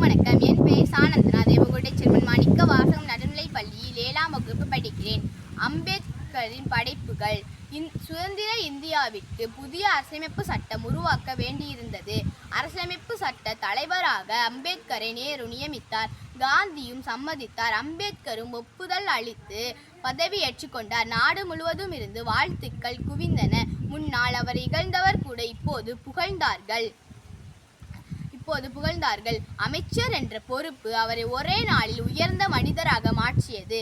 அனைவருக்கும் வணக்கம். என் பெயர் சானந்தனா. தேவகோட்டை செல்வன் மாணிக்க வாசகம் நடுநிலைப் பள்ளியில் 7ஆம் வகுப்பு படிக்கிறேன். அம்பேத்கரின் படைப்புகள். சுதந்திர இந்தியாவிற்கு புதிய அரசியலமைப்பு சட்டம் உருவாக்க வேண்டியிருந்தது. அரசியலமைப்பு சட்ட தலைவராக அம்பேத்கரை நேரு நியமித்தார். காந்தியும் சம்மதித்தார். அம்பேத்கரும் ஒப்புதல் அளித்து பதவியேற்றுக் கொண்டார். நாடு முழுவதும் இருந்து வாழ்த்துக்கள் குவிந்தன. முன்னால் அவர் இகழ்ந்தவர் கூட இப்போது புகழ்ந்தார்கள். அமைச்சர் என்ற பொறுப்பு அவரை ஒரே நாளில் உயர்ந்த மனிதராக மாற்றியது.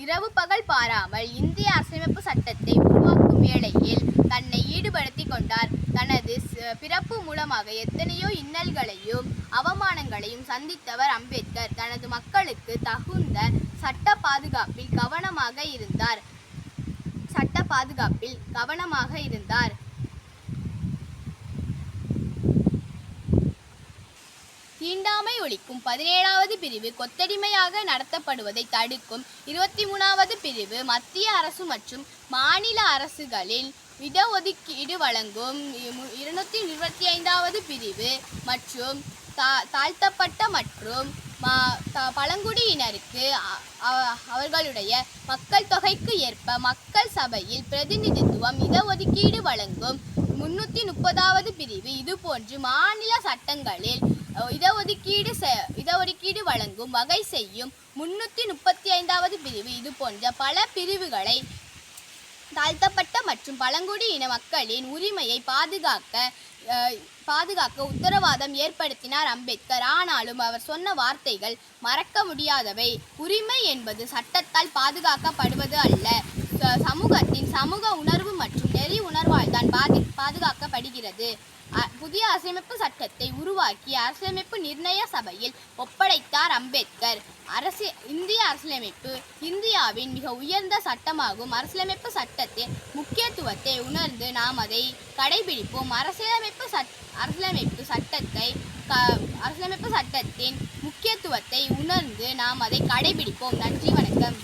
இரவு பகல் பாராமல் இந்திய அரசியலமைப்பு சட்டத்தை உருவாக்கும் வேளையில் தன்னை ஈடுபடுத்திக் கொண்டார். தனது பிறப்பு மூலமாக எத்தனையோ இன்னல்களையும் அவமானங்களையும் சந்தித்தவர் அம்பேத்கர். தனது மக்களுக்கு தகுந்த சட்ட பாதுகாப்பில் கவனமாக இருந்தார். தீண்டாமை ஒழிக்கும் 17வது பிரிவு கொத்தடிமையாக நடத்தப்படுவதை தடுக்கும் 23வது பிரிவு மத்திய அரசு மற்றும் மாநில அரசுகளில் இடஒதுக்கீடு வழங்கும் 225வது பிரிவு மற்றும் தாழ்த்தப்பட்ட மற்றும் பழங்குடியினருக்கு அவர்களுடைய மக்கள் தொகைக்கு ஏற்ப மக்கள் சபையில் பிரதிநிதித்துவம் இடஒதுக்கீடு வழங்கும் 330வது பிரிவு. இதுபோன்று மாநில சட்டங்களில் இடஒதுக்கீடு வழங்கும் வகை செய்யும் 335வது பிரிவு. இது போன்ற பல பிரிவுகளை தாழ்த்தப்பட்ட மற்றும் பழங்குடியின மக்களின் உரிமையை பாதுகாக்க உத்தரவாதம் ஏற்படுத்தினார் அம்பேத்கர். ஆனாலும் அவர் சொன்ன வார்த்தைகள் மறக்க முடியாதவை. உரிமை என்பது சட்டத்தால் பாதுகாக்கப்படுவது அல்ல, சமூகத்தின் சமூக உணர்வு மற்றும் நெறி உணர்வால் தான் பாதுகாக்கப்படுகிறது. புதிய அரசியலமைப்பு சட்டத்தை உருவாக்கி அரசியலமைப்பு நிர்ணய சபையில் ஒப்படைத்தார் அம்பேத்கர். இந்திய அரசியலமைப்பு இந்தியாவின் மிக உயர்ந்த சட்டமாகும். அரசியலமைப்பு சட்டத்தின் முக்கியத்துவத்தை உணர்ந்து நாம் அதை கடைபிடிப்போம். அரசியலமைப்பு சட்டத்தின் முக்கியத்துவத்தை உணர்ந்து நாம் அதை கடைபிடிப்போம். நன்றி, வணக்கம்.